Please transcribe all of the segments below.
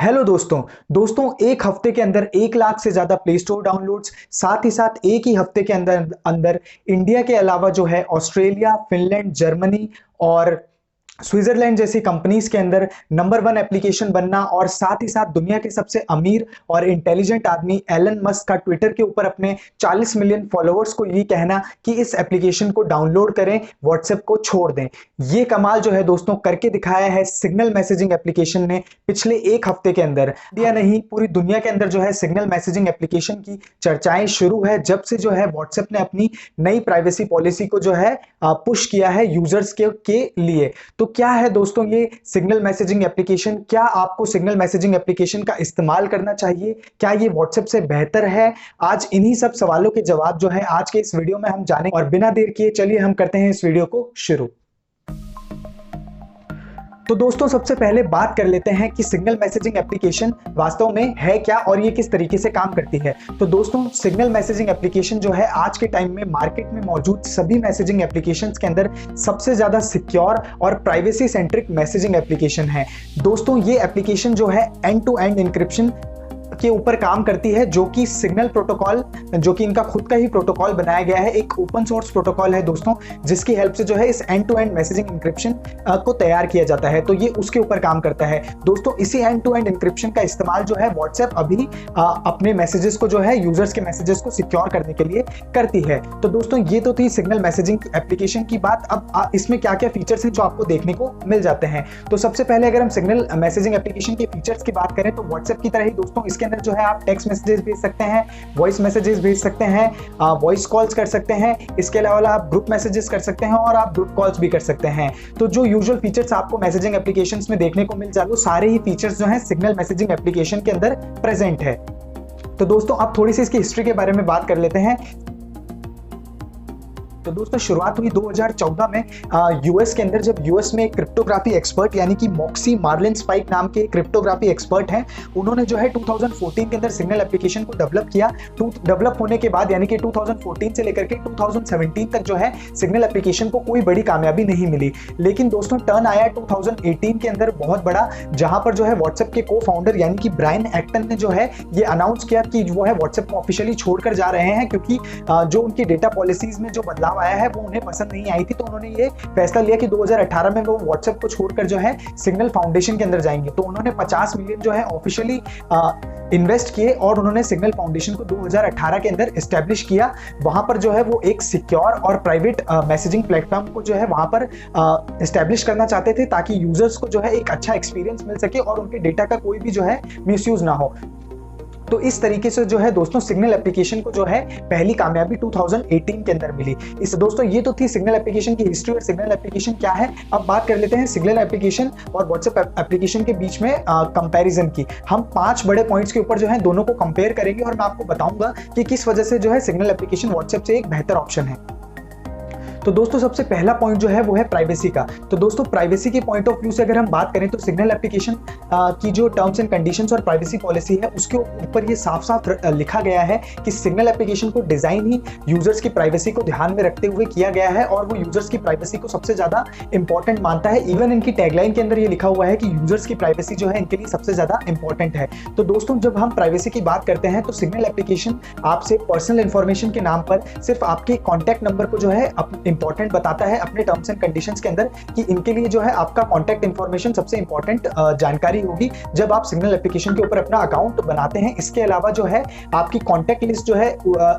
Hello दोस्तों एक हफ्ते के अंदर 1 लाख से ज्यादा प्ले स्टोर डाउनलोड्स, साथ ही साथ एक ही हफ्ते के अंदर अंदर इंडिया के अलावा जो है ऑस्ट्रेलिया, फिनलैंड, जर्मनी और स्विट्जरलैंड जैसी कंपनीज के अंदर नंबर 1 एप्लीकेशन बनना और साथ ही साथ दुनिया के सबसे अमीर और इंटेलिजेंट आदमी एलन मस्क का ट्विटर के ऊपर अपने 40 मिलियन फॉलोअर्स को ये कहना कि इस एप्लीकेशन को डाउनलोड करें, व्हाट्सएप को छोड़ दें। ये कमाल जो है दोस्तों करके दिखाया है सिग्नल मैसेजिंग एप्लीकेशन ने पिछले एक हफ्ते के अंदर। इंडिया नहीं, पूरी दुनिया के अंदर जो है सिग्नल मैसेजिंग एप्लीकेशन की चर्चाएं शुरू है जब से जो है व्हाट्सएप ने अपनी नई प्राइवेसी पॉलिसी को जो है पुश किया है यूजर्स के लिए। तो क्या है दोस्तों ये सिग्नल मैसेजिंग एप्लीकेशन? क्या आपको सिग्नल मैसेजिंग एप्लीकेशन का इस्तेमाल करना चाहिए? क्या ये व्हाट्सएप से बेहतर है? आज इन्हीं सब सवालों के जवाब जो है आज के इस वीडियो में हम जानेंगे और बिना देर किए चलिए हम करते हैं इस वीडियो को शुरू। तो दोस्तों सबसे पहले बात कर लेते हैं कि सिग्नल मैसेजिंग एप्लीकेशन वास्तव में है क्या और ये किस तरीके से काम करती है। तो दोस्तों सिग्नल मैसेजिंग एप्लीकेशन जो है आज के टाइम में मार्केट में मौजूद सभी मैसेजिंग एप्लीकेशंस के अंदर सबसे ज्यादा सिक्योर और प्राइवेसी सेंट्रिक मैसेजिंग एप्लीकेशन है। दोस्तों ये एप्लीकेशन जो है एंड टू एंड इंक्रिप्शन के ऊपर काम करती है, जो कि सिग्नल प्रोटोकॉल, जो कि इनका खुद का ही प्रोटोकॉल बनाया गया है, एक ओपन सोर्स प्रोटोकॉल है दोस्तों, जिसकी हेल्प से जो है इस end to end messaging encryption को तैयार किया जाता है। तो ये उसके ऊपर काम करता है दोस्तों। इसी एंड टू एंड इंक्रिप्शन का इस्तेमाल जो है व्हाट्सएप अभी अपने मैसेजेस को जो है यूजर्स के मैसेजेस को सिक्योर करने के लिए करती है। तो दोस्तों ये तो थी सिग्नल मैसेजिंग एप्लीकेशन की बात। अब इसमें क्या क्या फीचर्स हैं जो आपको देखने को मिल जाते हैं। तो सबसे पहले अगर हम सिग्नल मैसेजिंग एप्लीकेशन के फीचर्स की बात करें तो व्हाट्सएप की तरह ही दोस्तों इसके अंदर जो है आप टेक्स्ट मैसेजेस भेज सकते हैं, वॉइस मैसेजेस भेज सकते हैं, वॉइस कॉल्स कर सकते हैं, इसके अलावा आप ग्रुप मैसेजेस कर सकते हैं और आप ग्रुप कॉल्स भी कर सकते हैं। तो जो यूजुअल फीचर्स आपको मैसेजिंग एप्लीकेशंस में देखने को मिल जाते हैं वो सारे ही फीचर्स जो हैं सिग्नल मैसेजिंग एप्लीकेशन के अंदर प्रेजेंट है। तो दोस्तों अब थोड़ी सी इसकी हिस्ट्री के बारे में बात कर लेते हैं। तो दोस्तों शुरुआत हुई 2014 में यूएस के अंदर, जब यूएस में क्रिप्टोग्राफी एक्सपर्ट यानी कि मॉक्सी मार्लिनस्पाइक नाम के क्रिप्टोग्राफी एक्सपर्ट हैं, उन्होंने जो है 2014 के अंदर सिग्नल एप्लीकेशन को डेवलप किया। डेवलप होने के बाद यानी कि 2014 से लेकर के 2017 तक जो है सिग्नल एप्लीकेशन को कोई बड़ी कामयाबी नहीं मिली। लेकिन दोस्तों टर्न आया 2018 के अंदर बहुत बड़ा, जहां पर जो है व्हाट्सएप के को फाउंडर यानी कि ब्रायन एक्टन ने जो है ये अनाउंस किया कि वो है व्हाट्सएप को ऑफिशियली छोड़कर जा रहे हैं, क्योंकि जो उनकी डेटा पॉलिसीज में जो बदलाव आया है वो उन्हें पसंद नहीं आई थी। तो उन्होंने ये फैसला लिया कि 2018 में वो व्हाट्सएप को छोड़कर जो है सिग्नल फाउंडेशन के अंदर जाएंगे। तो उन्होंने 50 मिलियन जो है ऑफिशियली इन्वेस्ट किए और उन्होंने सिग्नल फाउंडेशन को 2018 के अंदर एस्टेब्लिश किया। वहां पर जो है वो एक सिक्योर और प्राइवेट मैसेजिंग प्लेटफॉर्म को जो है वहां पर एस्टेब्लिश करना चाहते थे, ताकि यूजर्स को जो है एक अच्छा एक्सपीरियंस मिल सके और उनके डेटा का कोई भी जो है मिसयूज ना हो। तो इस तरीके से जो है दोस्तों सिग्नल एप्लीकेशन को जो है पहली कामयाबी 2018 के अंदर मिली। इस दोस्तों ये तो थी सिग्नल एप्लीकेशन की हिस्ट्री और सिग्नल एप्लीकेशन क्या है। अब बात कर लेते हैं सिग्नल एप्लीकेशन और व्हाट्सएप एप्लीकेशन के बीच में कंपैरिजन की। हम 5 बड़े पॉइंट्स के ऊपर जो है दोनों को कंपेयर करेंगे और मैं आपको बताऊंगा कि किस वजह से जो है सिग्नल एप्लीकेशन व्हाट्सएप से एक बेहतर ऑप्शन है। तो दोस्तों सबसे पहला पॉइंट जो है वो है प्राइवेसी का। तो दोस्तों प्राइवेसी के पॉइंट ऑफ व्यू से अगर हम बात करें तो सिग्नल एप्लीकेशन की जो टर्म्स एंड कंडीशंस और प्राइवेसी पॉलिसी है उसके ऊपर ये साफ साफ लिखा गया है कि सिग्नल एप्लीकेशन को डिजाइन ही यूजर्स की प्राइवेसी को ध्यान में रखते हुए किया गया है और वो यूजर्स की प्राइवेसी को सबसे ज्यादा इंपॉर्टेंट मानता है। इवन इनकी टैगलाइन के अंदर ये लिखा हुआ है कि यूजर्स की प्राइवेसी जो है इनके लिए सबसे ज्यादा इंपॉर्टेंट है। तो दोस्तों जब हम प्राइवेसी की बात करते हैं तो सिग्नल एप्लीकेशन आपसे पर्सनल इंफॉर्मेशन के नाम पर सिर्फ आपके कॉन्टैक्ट नंबर को जो है इंपॉर्टेंट बताता है अपने टर्म्स एंड कंडीशंस के अंदर कि इनके लिए जो है आपका कॉन्टैक्ट इंफॉर्मेशन सबसे इंपॉर्टेंट जानकारी होगी जब आप सिग्नल एप्लीकेशन के ऊपर अपना अकाउंट बनाते हैं। इसके अलावा जो है आपकी कॉन्टैक्ट लिस्ट जो है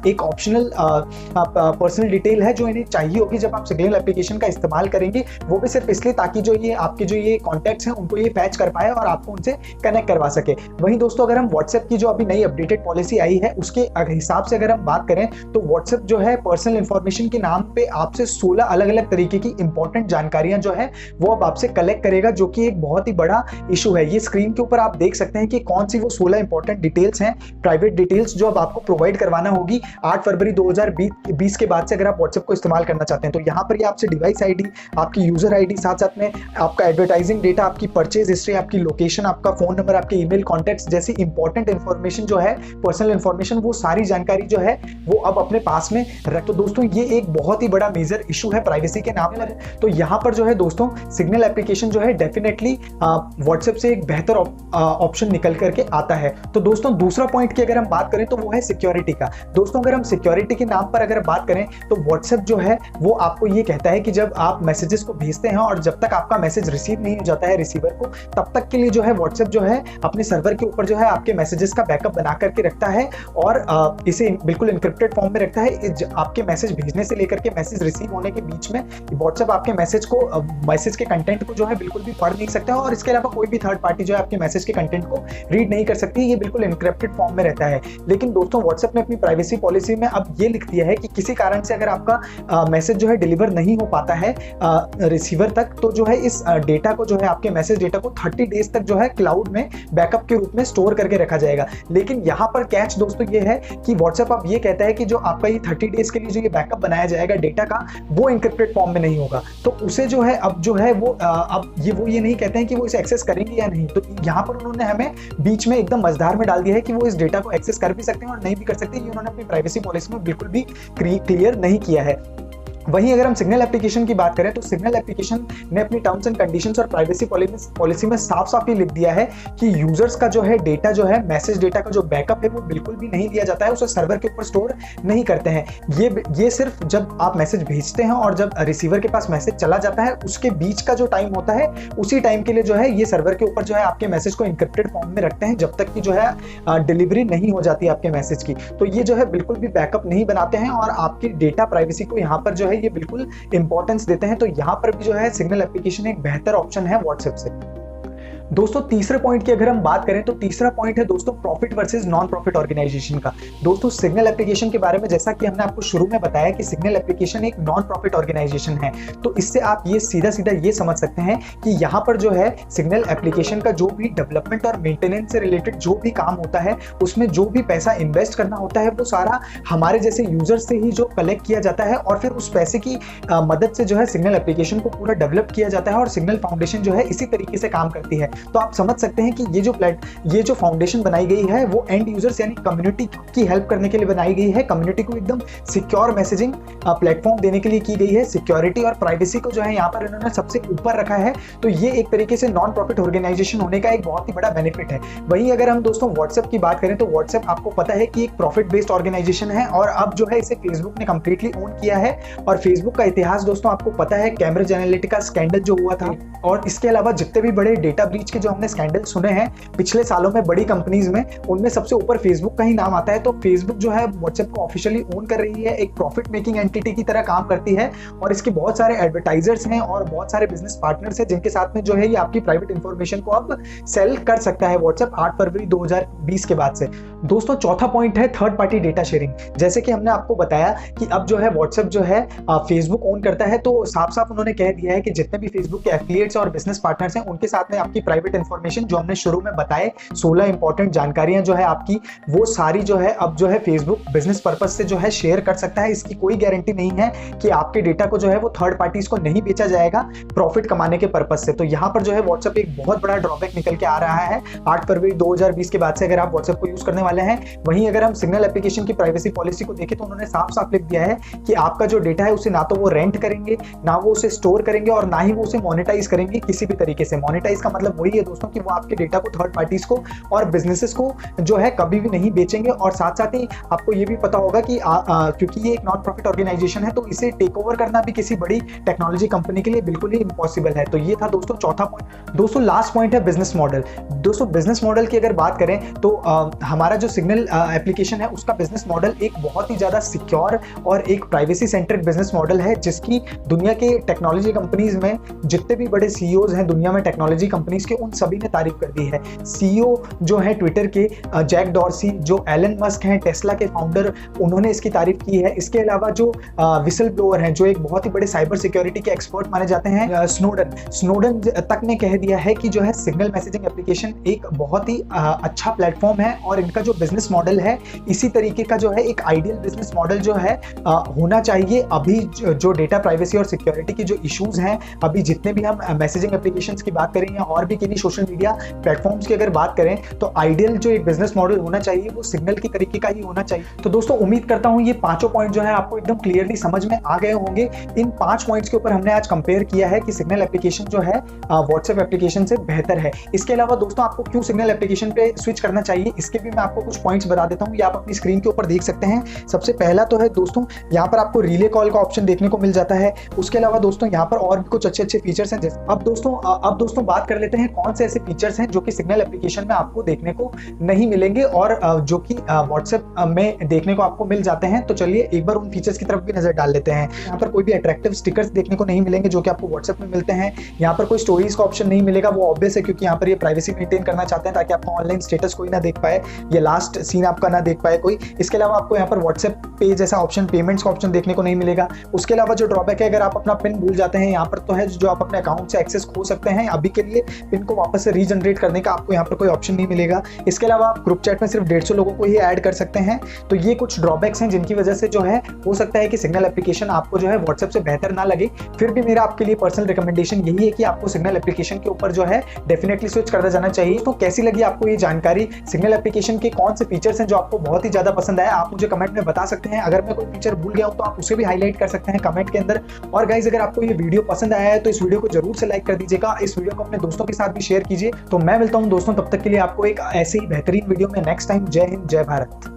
एक ऑप्शनल पर्सनल डिटेल है जो इन्हें चाहिए होगी जब आप सिग्नल एप्लीकेशन का इस्तेमाल करेंगे, वो भी सिर्फ इसलिए ताकि जो ये आपके जो ये कॉन्टैक्ट्स हैं उनको ये पैच कर पाए और आपको उनसे कनेक्ट करवा सके। वहीं दोस्तों अगर हम व्हाट्सएप की जो अभी नई अपडेटेड पॉलिसी आई है उसके हिसाब से अगर हम बात करें तो व्हाट्सएप जो है पर्सनल इंफॉर्मेशन के नाम पे आपसे 16 अलग अलग तरीके की इंपॉर्टेंट जानकारियां जो है वो अब आपसे कलेक्ट करेगा, जो कि एक बहुत ही बड़ा इशू है। ये स्क्रीन के ऊपर आप देख सकते हैं कि कौन सी वो 16 इंपॉर्टेंट डिटेल्स हैं, प्राइवेट डिटेल्स जो अब आपको प्रोवाइड करवाना होगी 8 फरवरी 2020 के बाद से अगर आप व्हाट्सएप को इस्तेमाल करना चाहते हैं। तो यहाँ पर ये आपसे डिवाइस आईडी, आपकी यूजर आईडी, साथ साथ में आपका एडवर्टाइजिंग डेटा, आपकी परचेज हिस्ट्री, आपकी लोकेशन, आपका फोन नंबर, आपके ईमेल कॉन्टैक्ट्स जैसी इंपॉर्टेंट इंफॉर्मेशन जो है, पर्सनल इंफॉर्मेशन, वो सारी जानकारी जो है वो अब अपने पास में रख। तो दोस्तों ये एक बहुत ही बड़ा मेजर मेजर इशू है प्राइवेसी के नाम पर। तो यहाँ पर जो है दोस्तों सिग्नल एप्लीकेशन जो है डेफिनेटली व्हाट्सएप से एक बेहतर ऑप्शन निकल करके आता है। तो दोस्तों दूसरा पॉइंट की अगर हम बात करें तो वो है सिक्योरिटी का। दोस्तों अगर हम सिक्योरिटी के नाम पर अगर बात करें तो व्हाट्सएप जो है वो आपको ये कहता है कि जब आप मैसेजेस को भेजते हैं और जब तक आपका मैसेज रिसीव नहीं हो जाता है रिसीवर को, तब तक के लिए जो है व्हाट्सएप जो है अपने सर्वर के ऊपर जो है आपके मैसेजेस का बैकअप बना करके रखता है और इसे बिल्कुल इनक्रिप्टेड फॉर्म में रखता है। आपके मैसेज भेजने से लेकर के मैसेज रिसीव होने के बीच में व्हाट्सएप आपके मैसेज के कंटेंट को जो है बिल्कुल भी पढ़ नहीं सकता और इसके अलावा कोई भी थर्ड पार्टी जो है आपके मैसेज के कंटेंट को रीड नहीं कर सकती। ये बिल्कुल इनक्रिप्टेड फॉर्म में रहता है। लेकिन दोस्तों व्हाट्सएप ने अपनी प्राइवेसी पॉलिसी में अब ये लिख दिया है कि किसी कारण से अगर आपका मैसेज जो है डिलीवर नहीं हो पाता है रिसीवर तक, तो जो है इस डेटा को जो है आपके मैसेज डेटा को 30 डेज तक जो है क्लाउड में बैकअप के रूप में स्टोर करके रखा जाएगा। लेकिन यहाँ पर कैच दोस्तों ये है कि व्हाट्सएप अब ये कहता है कि जो आपका ये 30 डेज के लिए जो ये बैकअप बनाया जाएगा डेटा का, वो इनक्रिप्टेड फॉर्म में नहीं होगा। तो उसे जो है अब जो है वो अब ये नहीं कहते हैं कि वो इसे एक्सेस करेंगे या नहीं। तो यहाँ पर उन्होंने हमें बीच में एकदम मझधार में डाल दिया है कि वो इस डेटा को एक्सेस कर भी सकते हैं और नहीं भी कर सकते। ये उन्होंने अपनी प्राइवेसी पॉलिसी में बिल्कुल भी क्लियर नहीं किया है। वहीं अगर हम सिग्नल एप्लीकेशन की बात करें तो सिग्नल एप्लीकेशन ने अपनी टर्म्स एंड कंडीशंस और प्राइवेसी पॉलिसी में साफ साफ ये लिख दिया है कि यूजर्स का जो है डेटा जो है मैसेज डेटा का जो बैकअप है वो बिल्कुल भी नहीं लिया जाता है, उसे सर्वर के ऊपर स्टोर नहीं करते हैं। ये सिर्फ जब आप मैसेज भेजते हैं और जब रिसीवर के पास मैसेज चला जाता है उसके बीच का जो टाइम होता है उसी टाइम के लिए जो है ये सर्वर के ऊपर जो है आपके मैसेज को इनक्रिप्टेड फॉर्म में रखते हैं जब तक कि जो है डिलीवरी नहीं हो जाती आपके मैसेज की। तो ये जो है बिल्कुल भी बैकअप नहीं बनाते हैं और आपकी डेटा प्राइवेसी को यहाँ पर जो है ये बिल्कुल इंपॉर्टेंस देते हैं। तो यहां पर भी जो है सिग्नल एप्लीकेशन एक बेहतर ऑप्शन है व्हाट्सएप से। दोस्तों तीसरे पॉइंट की अगर हम बात करें तो तीसरा पॉइंट है दोस्तों profit versus non profit organisation का। दोस्तों सिग्नल एप्लीकेशन के बारे में जैसा कि हमने आपको शुरू में बताया कि सिग्नल एप्लीकेशन एक नॉन प्रॉफिट ऑर्गेनाइजेशन है, तो इससे आप ये सीधा ये समझ सकते हैं कि यहाँ पर जो है सिग्नल एप्लीकेशन का जो भी डेवलपमेंट और मेंटेनेंस से रिलेटेड जो भी काम होता है उसमें जो भी पैसा इन्वेस्ट करना होता है वो सारा हमारे जैसे यूजर्स से ही जो कलेक्ट किया जाता है और फिर उस पैसे की मदद से जो है सिग्नल एप्लीकेशन को पूरा डेवलप किया जाता है और सिग्नल फाउंडेशन जो है इसी तरीके से काम करती है। तो आप समझ सकते हैं कि ये जो फाउंडेशन बनाई गई है वो एंड यूजर्स यानी कम्युनिटी की हेल्प करने के लिए बनाई गई है। कम्युनिटी को एकदम सिक्योर मैसेजिंग प्लेटफॉर्म देने के लिए की गई है। सिक्योरिटी और प्राइवेसी को जो है यहाँ पर इन्होंने सबसे ऊपर रखा है। तो ये एक तरीके से नॉन प्रॉफिट ऑर्गेनाइजेशन होने का एक बहुत ही बड़ा बेनिफिट है। वहीं अगर हम दोस्तों व्हाट्सएप की बात करें तो व्हाट्सएप आपको पता है कि एक प्रॉफिट बेस्ड ऑर्गेनाइजेशन है और अब जो है इसे फेसबुक ने कंप्लीटली ओन किया है। और फेसबुक का इतिहास दोस्तों आपको पता है, कैम्ब्रिज एनालिटिका स्कैंडल जो हुआ था और इसके अलावा जितने भी बड़े डेटा ब्रीच के जो हमने स्कैंडल सुने हैं पिछले सालों में बड़ी कंपनीज में, उनमें सबसे ऊपर फेसबुक का ही नाम आता है। तो फेसबुक जो है व्हाट्सएप को ऑफिशियली ओन कर रही है, एक प्रॉफिट मेकिंग एंटिटी की तरह काम करती है और इसके बहुत सारे एडवर्टाइजर्स हैं और बहुत सारे बिजनेस पार्टनर्स हैं जिनके साथ में जो है ये आपकी प्राइवेट इंफॉर्मेशन को अब सेल कर सकता है व्हाट्सएप 8 फरवरी 2020 के बाद से। दोस्तों चौथा पॉइंट है थर्ड पार्टी डेटा शेयरिंग। जैसे कि हमने आपको बताया कि अब जो है व्हाट्सएप जो है फेसबुक ओन करता है, तो साफ साफ उन्होंने कह दिया है कि जितने भी फेसबुक के एफिलिएट्स और बिजनेस पार्टनर्स हैं उनके साथ में आपकी प्राइवेट इंफॉर्मेशन जो हमने शुरू में बताए 16 इंपॉर्टेंट जानकारियां जो है आपकी, वो सारी जो है अब जो है फेसबुक बिजनेस पर्पस से जो है शेयर कर सकता है। इसकी कोई गारंटी नहीं है कि आपके डेटा को जो है वो थर्ड पार्टीज को नहीं बेचा जाएगा प्रॉफिट कमाने के पर्पस से। तो यहाँ पर जो है व्हाट्सएप एक बहुत बड़ा ड्रॉबैक निकल के आ रहा है 8 फरवरी 2020 के बाद से अगर आप व्हाट्सएप को यूज करने वाले हैं। वहीं अगर हम सिग्नल एप्लीकेशन की प्राइवेसी पॉलिसी को देखें तो उन्होंने साफ साफ लिख दिया है कि आपका जो डेटा है उसे ना तो वो रेंट करेंगे, ना वो उसे स्टोर करेंगे और ना ही वो उसे मोनेटाइज करेंगे किसी भी तरीके से। मोनेटाइज का मतलब वही है दोस्तों कि वो आपके डेटा को थर्ड पार्टीज को और बिजनेसेस को जो है कभी भी नहीं बेचेंगे। और साथ साथ ही आपको ये भी पता होगा कि क्योंकि ये एक नॉन प्रॉफिट ऑर्गेनाइजेशन है तो इसे टेक ओवर करना भी किसी बड़ी टेक्नोलॉजी कंपनी के लिए बिल्कुल ही इम्पॉसिबल है। तो ये था दोस्तों चौथा पॉइंट। दोस्तों लास्ट पॉइंट है बिजनेस मॉडल। दोस्तों बिजनेस मॉडल की अगर बात करें तो हमारा जो सिग्नल एप्लीकेशन है उसका बिजनेस मॉडल एक बहुत ही ज्यादा सिक्योर और एक प्राइवेसी सेंट्रिक बिजनेस मॉडल है, जिसकी दुनिया के टेक्नोलॉजी कंपनीज में जितने भी बड़े सीईओज हैं दुनिया में टेक्नोलॉजी कंपनीज के, उन सभी ने तारीफ कर दी है। सीईओ जो है ट्विटर के जैक डॉर्सी, जो एलन मस्क हैं टेस्ला के फाउंडर, उन्होंने इसकी तारीफ की है। इसके अलावा जो विसल ब्लोअर हैं जो एक बहुत ही बड़े साइबर सिक्योरिटी के एक्सपर्ट माने जाते हैं स्नोडन तक ने कह दिया है कि जो है सिग्नल मैसेजिंग एप्लीकेशन एक बहुत ही अच्छा प्लेटफॉर्म है और इनका जो बिजनेस मॉडल है इसी तरीके का जो है एक आइडियल बिजनेस मॉडल जो है होना चाहिए। अभी जो डेटा प्राइवेसी और सिक्योरिटी की जो इश्यूज हैं, अभी जितने भी हम मैसेजिंग एप्लीकेशंस की बात करें या और भी भी सोशल मीडिया प्लेटफॉर्म्स की अगर बात करें तो आइडियल जो एक बिजनेस मॉडल होना चाहिए वो सिग्नल के तरीके का ही होना चाहिए। तो दोस्तों उम्मीद करता हूं ये पांचों पॉइंट जो है आपको एकदम क्लियरली समझ में आ गए होंगे। इन 5 पॉइंट्स के ऊपर हमने आज कंपेयर किया है कि सिग्नल एप्लीकेशन जो है व्हाट्सएप एप्लीकेशन से बेहतर है। इसके अलावा दोस्तों आपको क्यों सिग्नल एप्लीकेशन पे स्विच करना चाहिए इसके भी मैं आपको कुछ पॉइंट्स बता देता हूं, ये आप अपनी स्क्रीन के ऊपर देख सकते हैं। सबसे पहला तो है दोस्तों यहाँ पर आपको रिले कॉल का ऑप्शन देखने को मिल जाता है। उसके अलावा दोस्तों यहाँ पर और भी कुछ अच्छे फीचर्स हैं। अब दोस्तों बात कर लेते हैं कौन से ऐसे फीचर्स हैं जो कि सिग्नल एप्लीकेशन में आपको देखने को नहीं मिलेंगे और जो कि व्हाट्सएप में देखने को आपको मिल जाते हैं। तो चलिए एक बार उन फीचर्स की तरफ भी नजर डाल लेते हैं। यहाँ पर कोई भी अट्रैक्टिव स्टिकर्स देखने को नहीं मिलेंगे जो कि आपको व्हाट्सएप में मिलते हैं। यहाँ पर कोई स्टोरीज का ऑप्शन नहीं मिलेगा, वो ऑब्वियस है क्योंकि यहाँ पर ये प्राइवेसी मेंटेन करना चाहते हैं ताकि आपका ऑनलाइन स्टेटस कोई ना देख पाए, ये लास्ट सीन आपका ना देख पाए कोई। इसके अलावा आपको यहाँ पर व्हाट्सएप पे जैसा ऑप्शन पेमेंट्स का ऑप्शन देखने को नहीं मिलेगा। उसके अलावा जो ड्रॉबैक है, अगर आप अपना पिन भूल जाते हैं यहाँ पर तो है जो आप अपने अकाउंट से एक्सेस खो सकते हैं। अभी के लिए पिन को वापस से रीजनरेट करने का आपको यहाँ पर कोई ऑप्शन नहीं मिलेगा। इसके अलावा आप ग्रुप चैट में सिर्फ 150 लोगों को ही ऐड कर सकते हैं। तो ये कुछ ड्रॉबैक्स हैं जिनकी वजह से जो है हो सकता है कि सिग्नल एप्लीकेशन आपको जो है व्हाट्सएप से बेहतर ना लगे। फिर भी मेरा आपके लिए पर्सनल रिकमेंडेशन यही है कि आपको सिग्नल एप्लीकेशन के ऊपर जो है डेफिनेटली स्विच करना जाना चाहिए। तो कैसी लगी आपको ये जानकारी, सिग्नल एप्लीकेशन के कौन से फीचर्स हैं जो आपको बहुत ही ज्यादा पसंद आया, आप मुझे कमेंट में बता सकते हैं। अगर मैं कोई फीचर भूल गया हूं तो आप उसे भी हाईलाइट कर सकते हैं कमेंट के अंदर। और गाइज अगर आपको ये वीडियो पसंद आया है तो इस वीडियो को जरूर से लाइक कर दीजिएगा, इस वीडियो को अपने दोस्तों के साथ भी शेयर कीजिए। तो मैं मिलता हूं दोस्तों तब तक के लिए आपको एक ऐसे ही बेहतरीन वीडियो में नेक्स्ट टाइम। जय हिंद, जय भारत।